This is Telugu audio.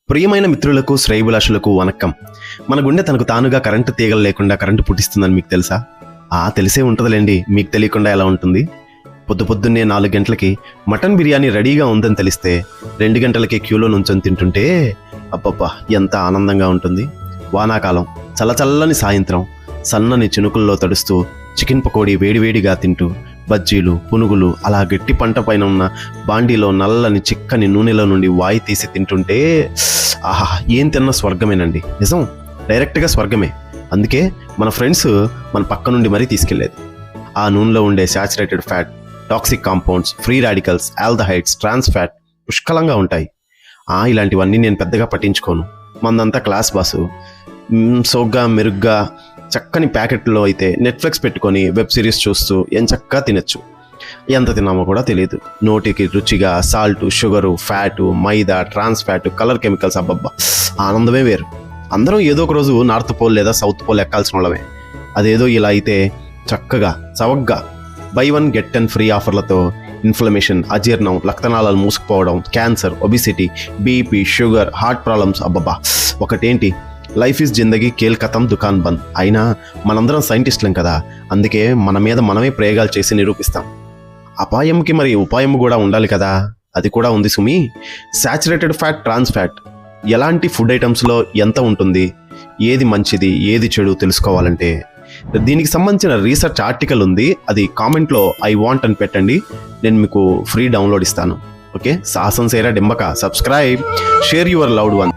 ప్రియమైన మిత్రులకు శ్రేయభిలాషులకు వణక్కం. మన గుండె తనకు తానుగా కరెంటు తీగలు లేకుండా కరెంటు పుట్టిస్తుందని మీకు తెలుసా? తెలిసే ఉంటుందిలేండి, మీకు తెలియకుండా ఎలా ఉంటుంది? పొద్దున్నే 4 గంటలకి మటన్ బిర్యానీ రెడీగా ఉందని తెలిస్తే 2 గంటలకే క్యూలో నుంచొని తింటుంటే అబ్బబ్బా ఎంత ఆనందంగా ఉంటుంది. వానాకాలం చల్లచల్లని సాయంత్రం సన్నని చినుకుల్లో తడుస్తూ చికెన్ పకోడీ వేడివేడిగా తింటూ బజ్జీలు పునుగులు అలా గట్టి పంట పైన ఉన్న బాండీలో నల్లని చిక్కని నూనెలో నుండి వాయి తీసి తింటుంటే ఆహా ఏం తిన్న స్వర్గమేనండి. నిజం, డైరెక్ట్గా స్వర్గమే. అందుకే మన ఫ్రెండ్స్ మన పక్క నుండి మరీ తీసుకెళ్లేది. ఆ నూనెలో ఉండే saturated fat, toxic compounds, free radicals, aldehydes, trans fat పుష్కలంగా ఉంటాయి. ఇలాంటివన్నీ నేను పెద్దగా పట్టించుకోను. మందంతా క్లాస్ బాసు. సోగ్గా మెరుగ్గా చక్కని ప్యాకెట్లో అయితే నెట్ఫ్లిక్స్ పెట్టుకొని వెబ్ సిరీస్ చూస్తూ ఎంచక్కా తినచ్చు. ఎంత తిన్నామో కూడా తెలియదు. నోటికి రుచిగా salt, sugar, fat, maida, trans fat, colour chemicals, అబ్బబ్బా ఆనందమే వేరు. అందరం ఏదో ఒక రోజు నార్త్ పోల్ లేదా సౌత్ పోల్ ఎక్కాల్సిన వాళ్ళమే. అదేదో ఇలా అయితే చక్కగా చవగ్గా బై 1 get 10 ఫ్రీ ఆఫర్లతో ఇన్ఫ్లమేషన్, అజీర్ణం, రక్తనాళాలు మూసుకుపోవడం, cancer, obesity, BP, sugar, heart problems, అబ్బబ్బా ఒకటేంటి లైఫ్ ఈజ్ జిందగీ కేల్ కథం దుకాన్ బంద్. అయినా మనందరం సైంటిస్టులం కదా, అందుకే మన మీద మనమే ప్రయోగాలు చేసి నిరూపిస్తాం. అపాయంకి మరి ఉపాయం కూడా ఉండాలి కదా, అది కూడా ఉంది సుమి. శాచురేటెడ్ ఫ్యాట్, ట్రాన్స్ ఫ్యాట్ ఎలాంటి ఫుడ్ ఐటమ్స్లో ఎంత ఉంటుంది, ఏది మంచిది ఏది చెడు తెలుసుకోవాలంటే దీనికి సంబంధించిన రీసెర్చ్ ఆర్టికల్ ఉంది. అది కామెంట్లో ఐ వాంట్ అని పెట్టండి, నేను మీకు ఫ్రీ డౌన్లోడ్ ఇస్తాను. ఓకే, సాహసం సేరా డింబక. Subscribe, share your loved one.